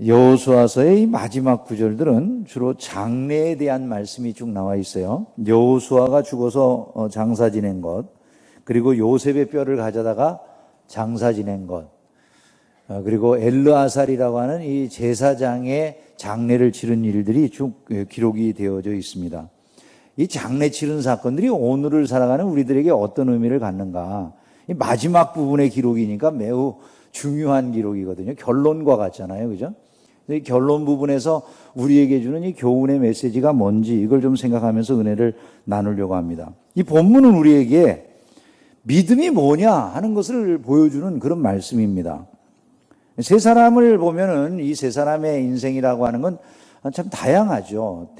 여호수아서의 마지막 구절들은 주로 장래에 대한 말씀이 쭉 나와 있어요. 여호수아가 죽어서 장사 지낸 것, 그리고 요셉의 뼈를 가져다가 장사 지낸 것, 그리고 엘르아살이라고 하는 이 제사장의 장례를 치른 일들이 쭉 기록이 되어져 있습니다. 이 장례 치른 사건들이 오늘을 살아가는 우리들에게 어떤 의미를 갖는가? 이 마지막 부분의 기록이니까 매우 중요한 기록이거든요. 결론과 같잖아요, 그죠? 이 결론 부분에서 우리에게 주는 이 교훈의 메시지가 뭔지 이걸 좀 생각하면서 은혜를 나누려고 합니다. 이 본문은 우리에게 믿음이 뭐냐 하는 것을 보여주는 그런 말씀입니다. 세 사람을 보면은 이 세 사람의 인생이라고 하는 건 참 다양하죠.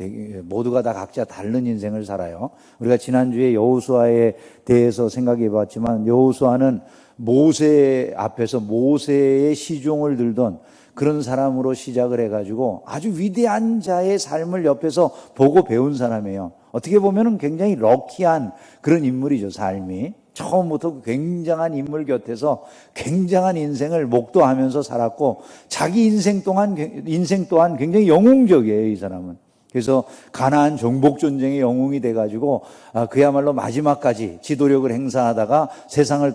모두가 다 각자 다른 인생을 살아요. 우리가 지난주에 여호수아에 대해서 생각해 봤지만 여호수아는 모세 앞에서 모세의 시종을 들던 그런 사람으로 시작을 해가지고 아주 위대한 자의 삶을 옆에서 보고 배운 사람이에요. 어떻게 보면은 굉장히 럭키한 그런 인물이죠, 삶이. 처음부터 굉장한 인물 곁에서 굉장한 인생을 목도하면서 살았고 자기 인생 또한 굉장히 영웅적이에요, 이 사람은. 그래서 가나안 정복 전쟁의 영웅이 돼가지고 그야말로 마지막까지 지도력을 행사하다가 세상을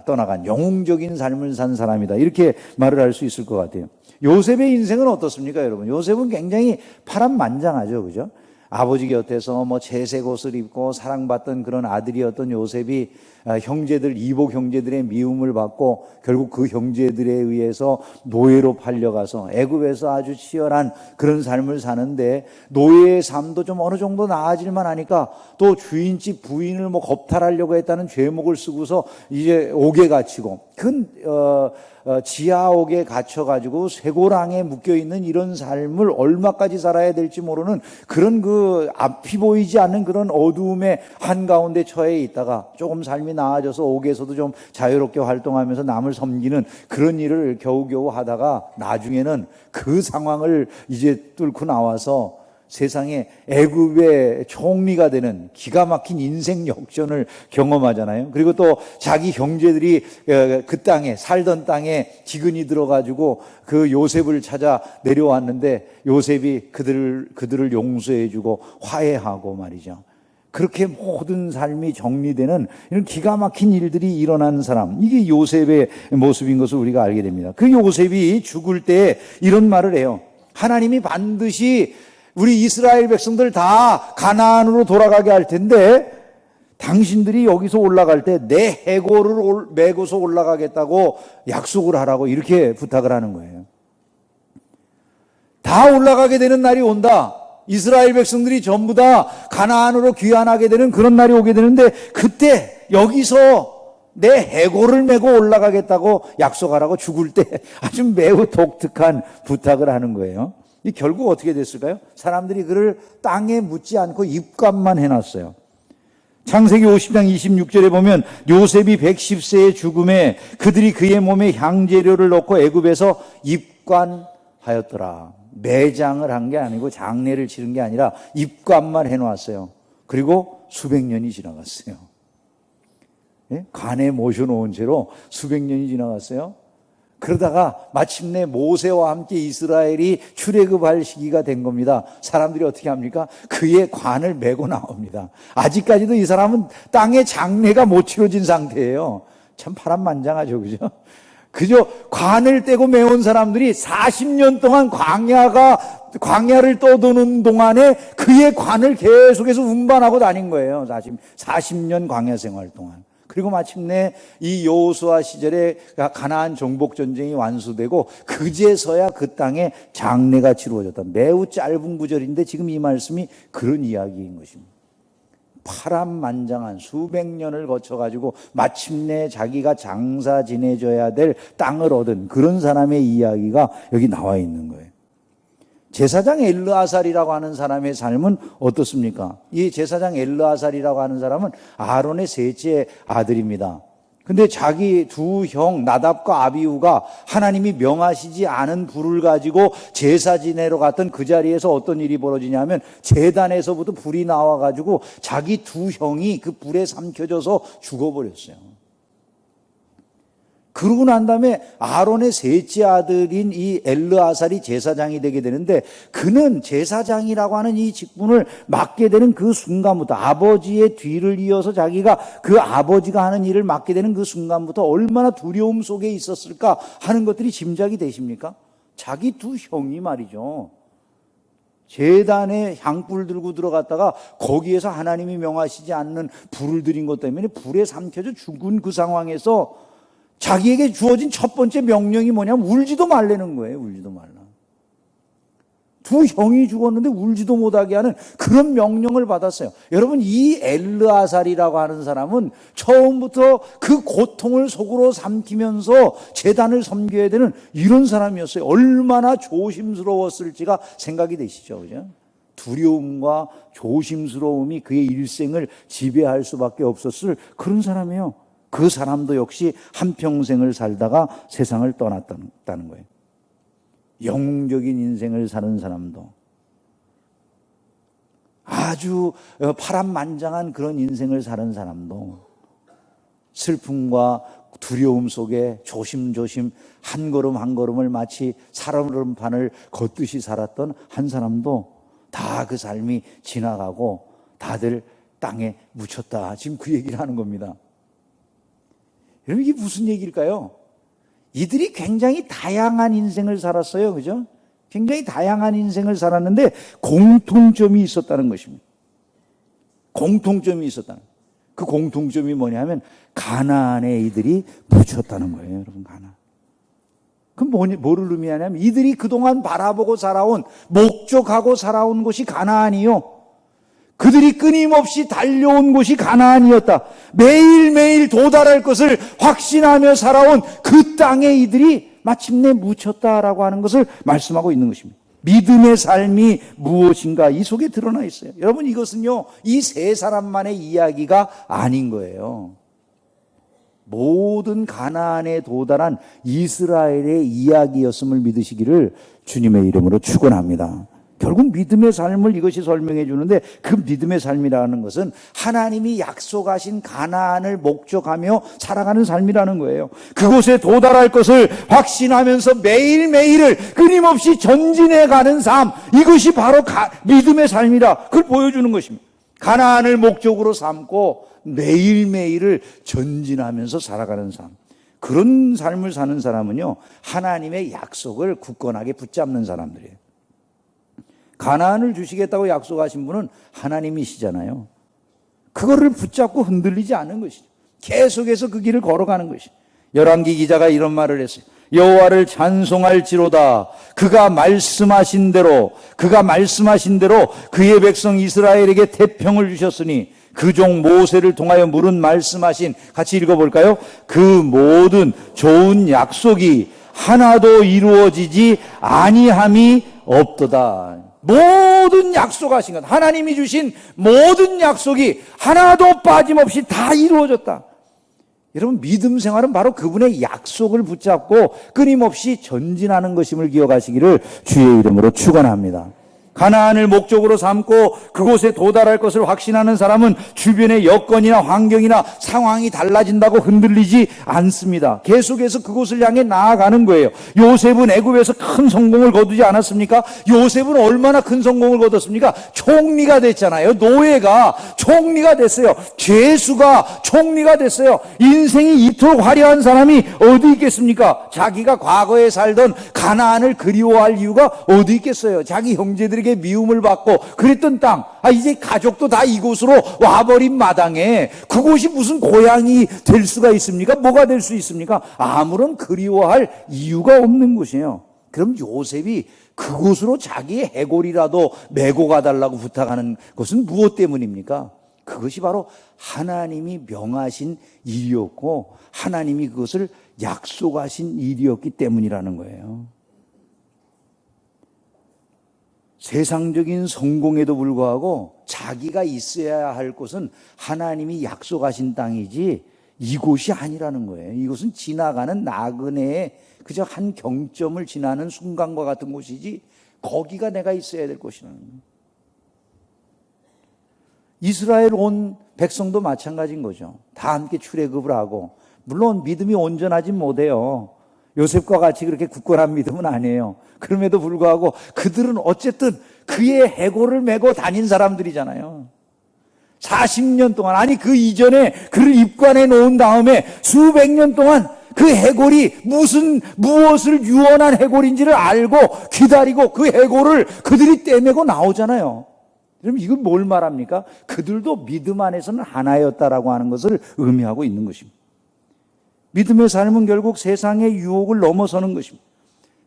떠나간 영웅적인 삶을 산 사람이다, 이렇게 말을 할 수 있을 것 같아요. 요셉의 인생은 어떻습니까, 여러분? 요셉은 굉장히 파란만장하죠, 그죠? 아버지 곁에서 채색 옷을 입고 사랑받던 그런 아들이었던 요셉이 형제들, 이복 형제들의 미움을 받고 결국 그 형제들에 의해서 노예로 팔려가서 애굽에서 아주 치열한 그런 삶을 사는데 노예의 삶도 좀 어느 정도 나아질만 하니까 또 주인집 부인을 겁탈하려고 했다는 죄목을 쓰고서 이제 옥에 갇히고 큰 지하옥에 갇혀가지고 쇠고랑에 묶여있는 이런 삶을 얼마까지 살아야 될지 모르는 그런 그 앞이 보이지 않는 그런 어두움의 한가운데 처해 있다가 조금 삶이 나아져서 옥에서도 좀 자유롭게 활동하면서 남을 섬기는 그런 일을 겨우겨우 하다가 나중에는 그 상황을 이제 뚫고 나와서 세상에 애굽의 총리가 되는 기가 막힌 인생 역전을 경험하잖아요. 그리고 또 자기 형제들이 그 땅에 살던 땅에 기근이 들어가지고 그 요셉을 찾아 내려왔는데 요셉이 그들을 용서해주고 화해하고 말이죠. 그렇게 모든 삶이 정리되는 이런 기가 막힌 일들이 일어난 사람, 이게 요셉의 모습인 것을 우리가 알게 됩니다. 그 요셉이 죽을 때 이런 말을 해요. 하나님이 반드시 우리 이스라엘 백성들 다 가나안으로 돌아가게 할 텐데 당신들이 여기서 올라갈 때 내 해골을 메고서 올라가겠다고 약속을 하라고 이렇게 부탁을 하는 거예요. 다 올라가게 되는 날이 온다. 이스라엘 백성들이 전부 다 가나안으로 귀환하게 되는 그런 날이 오게 되는데 그때 여기서 내 해골을 메고 올라가겠다고 약속하라고 죽을 때 아주 매우 독특한 부탁을 하는 거예요. 이 결국 어떻게 됐을까요? 사람들이 그를 땅에 묻지 않고 입관만 해놨어요. 창세기 50장 26절에 보면 요셉이 110세의 죽음에 그들이 그의 몸에 향재료를 넣고 애굽에서 입관하였더라. 매장을 한 게 아니고 장례를 치른 게 아니라 입관만 해놓았어요. 그리고 수백 년이 지나갔어요. 예? 관에 모셔놓은 채로 수백 년이 지나갔어요. 그러다가 마침내 모세와 함께 이스라엘이 출애굽할 시기가 된 겁니다. 사람들이 어떻게 합니까? 그의 관을 메고 나옵니다. 아직까지도 이 사람은 땅의 장례가 못 치러진 상태예요. 참 파란만장하죠, 그죠? 그저 관을 떼고 메온 사람들이 40년 동안 광야를 떠도는 동안에 그의 관을 계속해서 운반하고 다닌 거예요. 40년 광야 생활 동안. 그리고 마침내 이 여호수아 시절에 가나안 정복 전쟁이 완수되고 그제서야 그 땅에 장례가 치루어졌다. 매우 짧은 구절인데 지금 이 말씀이 그런 이야기인 것입니다. 파란만장한 수백 년을 거쳐가지고 마침내 자기가 장사 지내줘야 될 땅을 얻은 그런 사람의 이야기가 여기 나와 있는 거예요. 제사장 엘르아살이라고 하는 사람의 삶은 어떻습니까? 이 제사장 엘르아살이라고 하는 사람은 아론의 셋째 아들입니다. 근데 자기 두 형 나답과 아비후가 하나님이 명하시지 않은 불을 가지고 제사 지내러 갔던 그 자리에서 어떤 일이 벌어지냐면 제단에서부터 불이 나와가지고 자기 두 형이 그 불에 삼켜져서 죽어버렸어요. 그러고 난 다음에 아론의 셋째 아들인 이 엘르아살이 제사장이 되게 되는데, 그는 제사장이라고 하는 이 직분을 맡게 되는 그 순간부터, 아버지의 뒤를 이어서 자기가 그 아버지가 하는 일을 맡게 되는 그 순간부터 얼마나 두려움 속에 있었을까 하는 것들이 짐작이 되십니까? 자기 두 형이 말이죠, 제단에 향불 들고 들어갔다가 거기에서 하나님이 명하시지 않는 불을 들인 것 때문에 불에 삼켜져 죽은 그 상황에서 자기에게 주어진 첫 번째 명령이 뭐냐면 울지도 말라는 거예요. 울지도 말라. 두 형이 죽었는데 울지도 못하게 하는 그런 명령을 받았어요. 여러분, 이 엘르아살이라고 하는 사람은 처음부터 그 고통을 속으로 삼키면서 제단을 섬겨야 되는 이런 사람이었어요. 얼마나 조심스러웠을지가 생각이 되시죠, 그죠? 두려움과 조심스러움이 그의 일생을 지배할 수밖에 없었을 그런 사람이에요. 그 사람도 역시 한평생을 살다가 세상을 떠났다는 거예요. 영웅적인 인생을 사는 사람도, 아주 파란만장한 그런 인생을 사는 사람도, 슬픔과 두려움 속에 조심조심 한 걸음 한 걸음을 마치 살얼음판을 걷듯이 살았던 한 사람도 다 그 삶이 지나가고 다들 땅에 묻혔다. 지금 그 얘기를 하는 겁니다. 여러분, 이게 무슨 얘기일까요? 이들이 굉장히 다양한 인생을 살았어요. 그죠? 굉장히 다양한 인생을 살았는데 공통점이 있었다는 것입니다. 공통점이 있었다는. 그 공통점이 뭐냐면 가나안에 이들이 묻혔다는 거예요. 여러분, 가나안. 그럼 뭐를 의미하냐면 이들이 그동안 바라보고 살아온, 목적하고 살아온 곳이 가나안이요. 그들이 끊임없이 달려온 곳이 가나안이었다. 매일매일 도달할 것을 확신하며 살아온 그 땅에 이들이 마침내 묻혔다라고 하는 것을 말씀하고 있는 것입니다. 믿음의 삶이 무엇인가 이 속에 드러나 있어요. 여러분, 이것은요, 이 세 사람만의 이야기가 아닌 거예요. 모든 가나안에 도달한 이스라엘의 이야기였음을 믿으시기를 주님의 이름으로 축원합니다. 결국 믿음의 삶을 이것이 설명해 주는데, 그 믿음의 삶이라는 것은 하나님이 약속하신 가나안을 목적하며 살아가는 삶이라는 거예요. 그곳에 도달할 것을 확신하면서 매일매일을 끊임없이 전진해 가는 삶, 이것이 바로 믿음의 삶이다. 그걸 보여주는 것입니다. 가나안을 목적으로 삼고 매일매일을 전진하면서 살아가는 삶, 그런 삶을 사는 사람은요, 하나님의 약속을 굳건하게 붙잡는 사람들이에요. 가나안을 주시겠다고 약속하신 분은 하나님이시잖아요. 그거를 붙잡고 흔들리지 않은 것이죠. 계속해서 그 길을 걸어가는 것이죠. 열왕기 기자가 이런 말을 했어요. 여호와를 찬송할지로다. 그가 말씀하신 대로 그의 백성 이스라엘에게 태평을 주셨으니 그 종 모세를 통하여 물은 말씀하신, 같이 읽어볼까요? 그 모든 좋은 약속이 하나도 이루어지지 아니함이 없도다. 모든 약속하신 것, 하나님이 주신 모든 약속이 하나도 빠짐없이 다 이루어졌다. 여러분, 믿음 생활은 바로 그분의 약속을 붙잡고 끊임없이 전진하는 것임을 기억하시기를 주의 이름으로 축원합니다. 가나안을 목적으로 삼고 그곳에 도달할 것을 확신하는 사람은 주변의 여건이나 환경이나 상황이 달라진다고 흔들리지 않습니다. 계속해서 그곳을 향해 나아가는 거예요. 요셉은 애굽에서 큰 성공을 거두지 않았습니까? 요셉은 얼마나 큰 성공을 거뒀습니까? 총리가 됐잖아요. 노예가 총리가 됐어요. 죄수가 총리가 됐어요. 인생이 이토록 화려한 사람이 어디 있겠습니까? 자기가 과거에 살던 가나안을 그리워할 이유가 어디 있겠어요? 자기 형제들에게 미움을 받고 그랬던 땅, 이제 가족도 다 이곳으로 와버린 마당에 그곳이 무슨 고향이 될 수가 있습니까? 뭐가 될 수 있습니까? 아무런 그리워할 이유가 없는 곳이에요. 그럼 요셉이 그곳으로 자기의 해골이라도 메고 가달라고 부탁하는 것은 무엇 때문입니까? 그것이 바로 하나님이 명하신 일이었고 하나님이 그것을 약속하신 일이었기 때문이라는 거예요. 세상적인 성공에도 불구하고 자기가 있어야 할 곳은 하나님이 약속하신 땅이지 이곳이 아니라는 거예요. 이곳은 지나가는 나그네의 그저 한 경점을 지나는 순간과 같은 곳이지 거기가 내가 있어야 될 곳이라는 거예요. 이스라엘 온 백성도 마찬가지인 거죠. 다 함께 출애굽을 하고 물론 믿음이 온전하진 못해요. 요셉과 같이 그렇게 굳건한 믿음은 아니에요. 그럼에도 불구하고 그들은 어쨌든 그의 해골을 메고 다닌 사람들이잖아요. 40년 동안, 아니 그 이전에 그를 입관해 놓은 다음에 수백 년 동안 그 해골이 무엇을 유언한 해골인지를 알고 기다리고 그 해골을 그들이 떼매고 나오잖아요. 그럼 이건 뭘 말합니까? 그들도 믿음 안에서는 하나였다라고 하는 것을 의미하고 있는 것입니다. 믿음의 삶은 결국 세상의 유혹을 넘어서는 것입니다.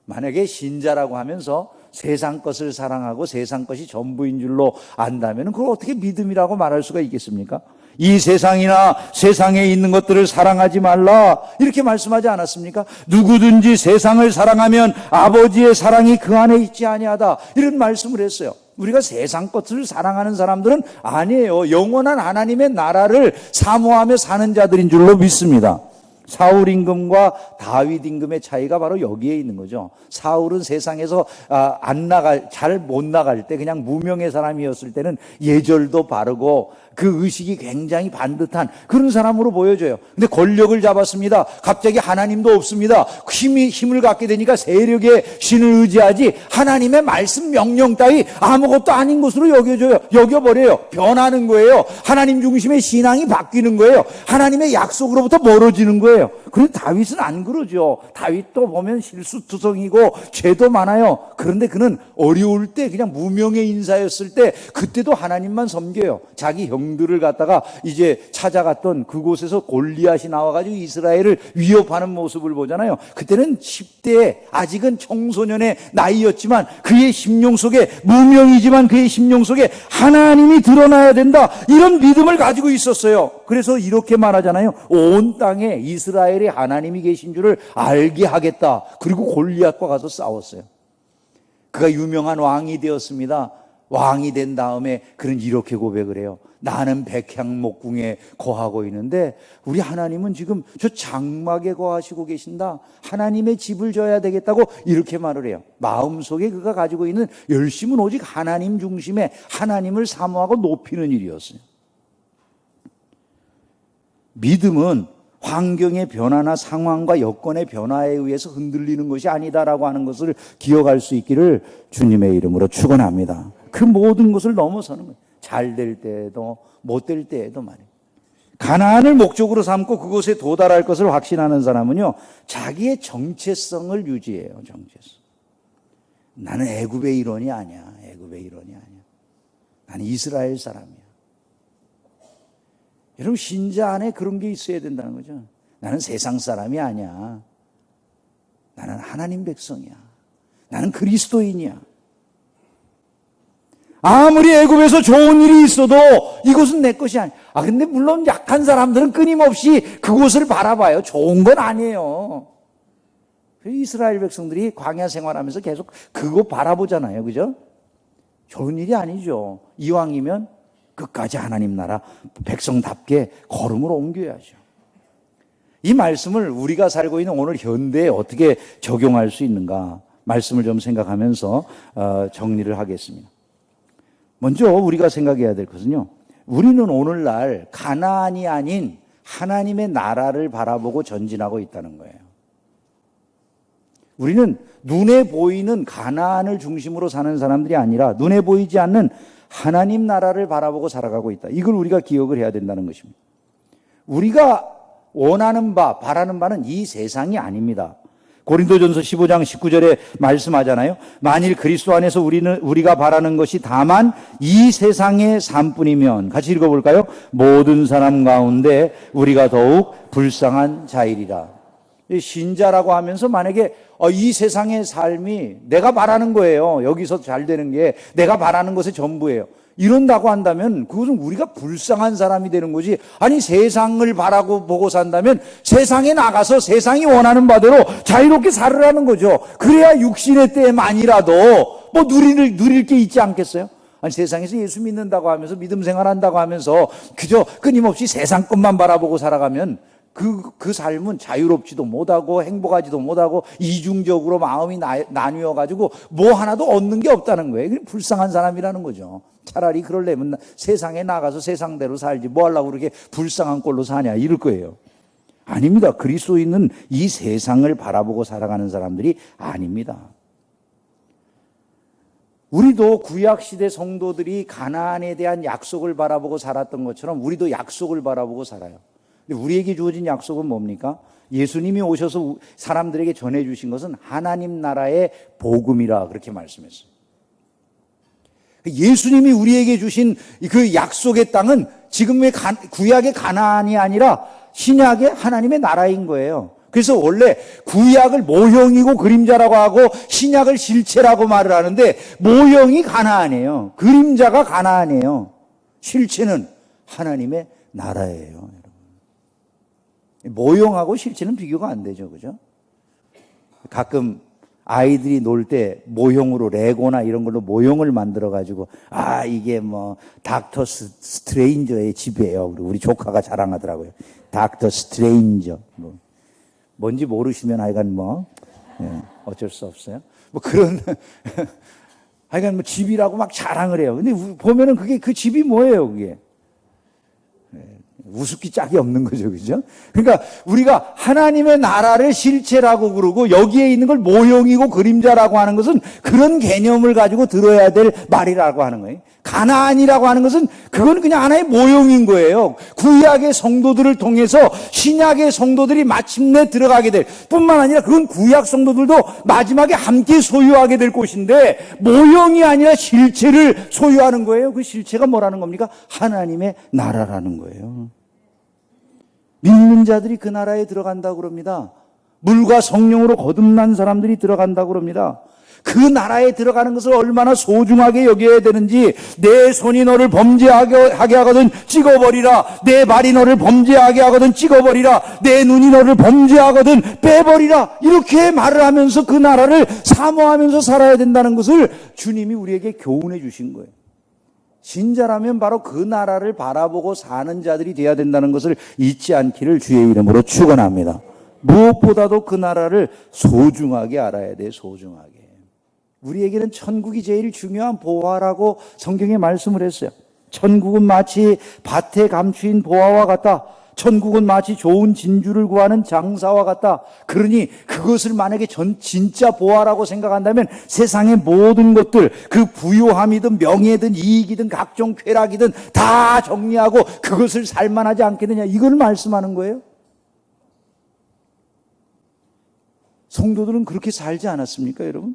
만약에 신자라고 하면서 세상 것을 사랑하고 세상 것이 전부인 줄로 안다면 그걸 어떻게 믿음이라고 말할 수가 있겠습니까? 이 세상이나 세상에 있는 것들을 사랑하지 말라 이렇게 말씀하지 않았습니까? 누구든지 세상을 사랑하면 아버지의 사랑이 그 안에 있지 아니하다 이런 말씀을 했어요. 우리가 세상 것을 사랑하는 사람들은 아니에요. 영원한 하나님의 나라를 사모하며 사는 자들인 줄로 믿습니다. 사울 임금과 다윗 임금의 차이가 바로 여기에 있는 거죠. 사울은 세상에서 잘 못 나갈 때 그냥 무명의 사람이었을 때는 예절도 바르고 그 의식이 굉장히 반듯한 그런 사람으로 보여져요. 근데 권력을 잡았습니다. 갑자기 하나님도 없습니다. 힘을 갖게 되니까 세력의 신을 의지하지 하나님의 말씀 명령 따위 아무것도 아닌 것으로 여겨버려요. 변하는 거예요. 하나님 중심의 신앙이 바뀌는 거예요. 하나님의 약속으로부터 멀어지는 거예요. 그런데 다윗은 안 그러죠. 다윗도 보면 실수투성이고 죄도 많아요. 그런데 그는 어려울 때 그냥 무명의 인사였을 때 그때도 하나님만 섬겨요. 자기 형들을 갖다가 이제 찾아갔던 그곳에서 골리앗이 나와가지고 이스라엘을 위협하는 모습을 보잖아요. 그때는 10대에 아직은 청소년의 나이였지만 그의 심령 속에 무명이지만 그의 심령 속에 하나님이 드러나야 된다 이런 믿음을 가지고 있었어요. 그래서 이렇게 말하잖아요. 온 땅에 이스라엘에 하나님이 계신 줄을 알게 하겠다. 그리고 골리앗과 가서 싸웠어요. 그가 유명한 왕이 되었습니다. 왕이 된 다음에 그는 이렇게 고백을 해요. 나는 백향목궁에 거하고 있는데 우리 하나님은 지금 저 장막에 거하시고 계신다. 하나님의 집을 져야 되겠다고 이렇게 말을 해요. 마음속에 그가 가지고 있는 열심은 오직 하나님 중심의 하나님을 사모하고 높이는 일이었어요. 믿음은 환경의 변화나 상황과 여건의 변화에 의해서 흔들리는 것이 아니다라고 하는 것을 기억할 수 있기를 주님의 이름으로 축원합니다. 그 모든 것을 넘어서는 거예요. 잘 될 때에도 못 될 때에도 말이에요. 가나안을 목적으로 삼고 그곳에 도달할 것을 확신하는 사람은요, 자기의 정체성을 유지해요. 정체성. 나는 애굽의 일원이 아니야. 애굽의 일원이 아니야. 나는 이스라엘 사람이야. 여러분, 신자 안에 그런 게 있어야 된다는 거죠. 나는 세상 사람이 아니야. 나는 하나님 백성이야. 나는 그리스도인이야. 아무리 애굽에서 좋은 일이 있어도 이곳은 내 것이 아니야. 근데 물론 약한 사람들은 끊임없이 그곳을 바라봐요. 좋은 건 아니에요. 이스라엘 백성들이 광야 생활하면서 계속 그거 바라보잖아요. 그죠? 좋은 일이 아니죠. 이왕이면 끝까지 하나님 나라 백성답게 걸음으로 옮겨야죠. 이 말씀을 우리가 살고 있는 오늘 현대에 어떻게 적용할 수 있는가 말씀을 좀 생각하면서 정리를 하겠습니다. 먼저 우리가 생각해야 될 것은요, 우리는 오늘날 가나안이 아닌 하나님의 나라를 바라보고 전진하고 있다는 거예요. 우리는 눈에 보이는 가나안을 중심으로 사는 사람들이 아니라 눈에 보이지 않는 하나님 나라를 바라보고 살아가고 있다. 이걸 우리가 기억을 해야 된다는 것입니다. 우리가 원하는 바, 바라는 바는 이 세상이 아닙니다. 고린도전서 15장 19절에 말씀하잖아요. 만일 그리스도 안에서 우리가 바라는 것이 다만 이 세상의 삶뿐이면, 같이 읽어볼까요? 모든 사람 가운데 우리가 더욱 불쌍한 자이리라. 신자라고 하면서 만약에 이 세상의 삶이 내가 바라는 거예요. 여기서 잘 되는 게 내가 바라는 것의 전부예요. 이런다고 한다면 그것은 우리가 불쌍한 사람이 되는 거지. 아니, 세상을 바라고 보고 산다면 세상에 나가서 세상이 원하는 바대로 자유롭게 살으라는 거죠. 그래야 육신의 때만이라도 뭐 누릴 게 있지 않겠어요? 아니, 세상에서 예수 믿는다고 하면서 믿음 생활한다고 하면서 그저 끊임없이 세상 것만 바라보고 살아가면 그 삶은 자유롭지도 못하고 행복하지도 못하고 이중적으로 마음이 나뉘어가지고 뭐 하나도 얻는 게 없다는 거예요. 그게 불쌍한 사람이라는 거죠. 차라리 그러려면 세상에 나가서 세상대로 살지 뭐 하려고 그렇게 불쌍한 꼴로 사냐 이럴 거예요. 아닙니다. 그리스도인은 이 세상을 바라보고 살아가는 사람들이 아닙니다. 우리도 구약시대 성도들이 가나안에 대한 약속을 바라보고 살았던 것처럼 우리도 약속을 바라보고 살아요. 근데 우리에게 주어진 약속은 뭡니까? 예수님이 오셔서 사람들에게 전해주신 것은 하나님 나라의 복음이라 그렇게 말씀했어요. 예수님이 우리에게 주신 그 약속의 땅은 지금의 구약의 가나안이 아니라 신약의 하나님의 나라인 거예요. 그래서 원래 구약을 모형이고 그림자라고 하고 신약을 실체라고 말을 하는데 모형이 가나안이에요. 그림자가 가나안이에요. 실체는 하나님의 나라예요. 여러분. 모형하고 실체는 비교가 안 되죠. 그죠? 가끔 아이들이 놀 때 모형으로 레고나 이런 걸로 모형을 만들어 가지고 이게 뭐 닥터 스트레인저의 집이에요. 우리 조카가 자랑하더라고요. 닥터 스트레인저. 뭔지 모르시면 하여간 어쩔 수 없어요. 그런 하여간 집이라고 막 자랑을 해요. 근데 보면은 그 집이 뭐예요, 그게? 우습기 짝이 없는 거죠. 그죠? 그러니까 우리가 하나님의 나라를 실체라고 그러고 여기에 있는 걸 모형이고 그림자라고 하는 것은 그런 개념을 가지고 들어야 될 말이라고 하는 거예요. 가나안이라고 하는 것은 그건 그냥 하나의 모형인 거예요. 구약의 성도들을 통해서 신약의 성도들이 마침내 들어가게 될 뿐만 아니라 그건 구약 성도들도 마지막에 함께 소유하게 될 곳인데 모형이 아니라 실체를 소유하는 거예요. 그 실체가 뭐라는 겁니까? 하나님의 나라라는 거예요. 믿는 자들이 그 나라에 들어간다고 그럽니다. 물과 성령으로 거듭난 사람들이 들어간다고 그럽니다. 그 나라에 들어가는 것을 얼마나 소중하게 여겨야 되는지, 내 손이 너를 범죄하게 하거든 찍어버리라, 내 발이 너를 범죄하게 하거든 찍어버리라, 내 눈이 너를 범죄하거든 빼버리라, 이렇게 말을 하면서 그 나라를 사모하면서 살아야 된다는 것을 주님이 우리에게 교훈해 주신 거예요. 신자라면 바로 그 나라를 바라보고 사는 자들이 되어야 된다는 것을 잊지 않기를 주의 이름으로 축원합니다. 무엇보다도 그 나라를 소중하게 알아야 돼. 소중하게. 우리에게는 천국이 제일 중요한 보화라고 성경에 말씀을 했어요. 천국은 마치 밭에 감추인 보화와 같다. 천국은 마치 좋은 진주를 구하는 장사와 같다. 그러니 그것을 만약에 진짜 보화라고 생각한다면 세상의 모든 것들, 그 부유함이든 명예든 이익이든 각종 쾌락이든 다 정리하고 그것을 살만하지 않겠느냐, 이걸 말씀하는 거예요. 성도들은 그렇게 살지 않았습니까, 여러분?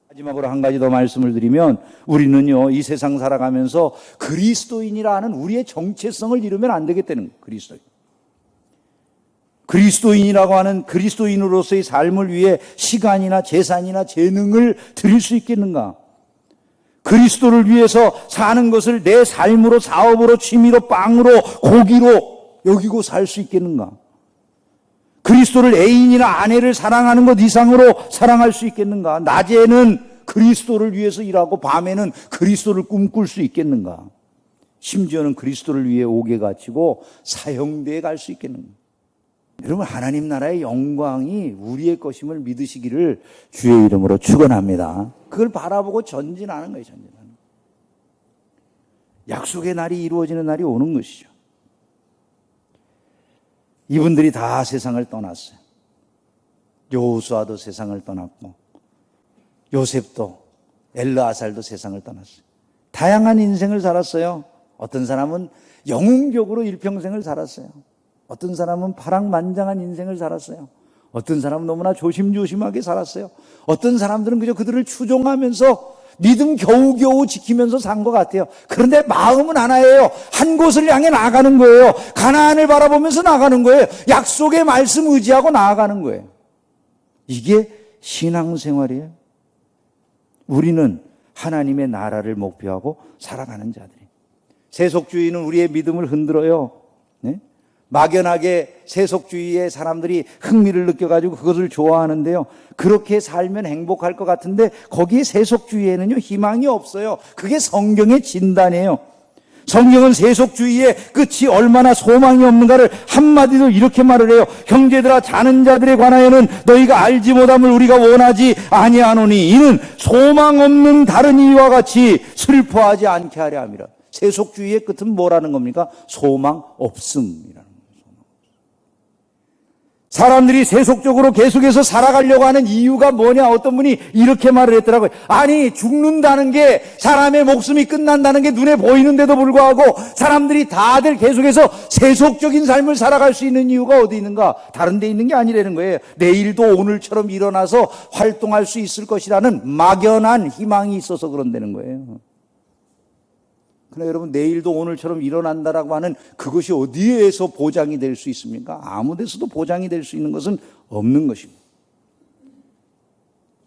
마지막으로 한 가지 더 말씀을 드리면, 우리는요, 이 세상 살아가면서 그리스도인이라 하는 우리의 정체성을 잃으면 안 되겠다는 거예요. 그리스도인이라고 하는 그리스도인으로서의 삶을 위해 시간이나 재산이나 재능을 드릴 수 있겠는가? 그리스도를 위해서 사는 것을 내 삶으로, 사업으로, 취미로, 빵으로, 고기로 여기고 살 수 있겠는가? 그리스도를 애인이나 아내를 사랑하는 것 이상으로 사랑할 수 있겠는가? 낮에는 그리스도를 위해서 일하고 밤에는 그리스도를 꿈꿀 수 있겠는가? 심지어는 그리스도를 위해 옥에 갇히고 사형대에 갈 수 있겠는가? 여러분, 하나님 나라의 영광이 우리의 것임을 믿으시기를 주의 이름으로 축원합니다. 그걸 바라보고 전진하는 거예요. 전진하는 거예요. 약속의 날이 이루어지는 날이 오는 것이죠. 이분들이 다 세상을 떠났어요. 여호수아도 세상을 떠났고, 요셉도, 엘르아살도 세상을 떠났어요. 다양한 인생을 살았어요. 어떤 사람은 영웅적으로 일평생을 살았어요. 어떤 사람은 파랑만장한 인생을 살았어요. 어떤 사람은 너무나 조심조심하게 살았어요. 어떤 사람들은 그저 그들을 추종하면서 믿음 겨우겨우 지키면서 산 것 같아요. 그런데 마음은 하나예요. 한 곳을 향해 나가는 거예요. 가나안을 바라보면서 나가는 거예요. 약속의 말씀 의지하고 나아가는 거예요. 이게 신앙생활이에요. 우리는 하나님의 나라를 목표하고 살아가는 자들이에요. 세속주의는 우리의 믿음을 흔들어요. 네? 막연하게 세속주의의 사람들이 흥미를 느껴가지고 그것을 좋아하는데요. 그렇게 살면 행복할 것 같은데 거기에 세속주의에는요, 희망이 없어요. 그게 성경의 진단이에요. 성경은 세속주의의 끝이 얼마나 소망이 없는가를 한마디로 이렇게 말을 해요. 형제들아, 자는 자들에 관하여는 너희가 알지 못함을 우리가 원하지 아니하노니 이는 소망 없는 다른 이와 같이 슬퍼하지 않게 하려 함이라. 세속주의의 끝은 뭐라는 겁니까? 소망 없음이라는 거예요. 사람들이 세속적으로 계속해서 살아가려고 하는 이유가 뭐냐? 어떤 분이 이렇게 말을 했더라고요. 아니, 죽는다는 게, 사람의 목숨이 끝난다는 게 눈에 보이는데도 불구하고 사람들이 다들 계속해서 세속적인 삶을 살아갈 수 있는 이유가 어디 있는가? 다른 데 있는 게 아니라는 거예요. 내일도 오늘처럼 일어나서 활동할 수 있을 것이라는 막연한 희망이 있어서 그런다는 거예요. 그러나 여러분, 내일도 오늘처럼 일어난다라고 하는 그것이 어디에서 보장이 될 수 있습니까? 아무 데서도 보장이 될 수 있는 것은 없는 것입니다.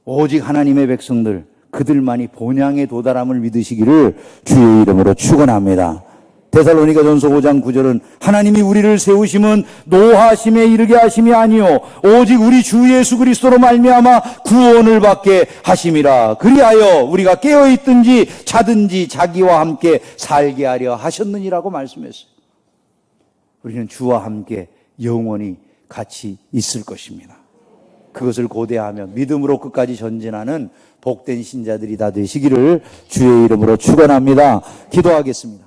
오직 하나님의 백성들, 그들만이 본향에 도달함을 믿으시기를 주의 이름으로 축원합니다. 데살로니가 전서 5장 9절은 하나님이 우리를 세우심은 노하심에 이르게 하심이 아니요 오직 우리 주 예수 그리스도로 말미암아 구원을 받게 하심이라. 그리하여 우리가 깨어있든지 자든지 자기와 함께 살게 하려 하셨느니라고 말씀했어요. 우리는 주와 함께 영원히 같이 있을 것입니다. 그것을 고대하며 믿음으로 끝까지 전진하는 복된 신자들이 다 되시기를 주의 이름으로 축원합니다. 기도하겠습니다.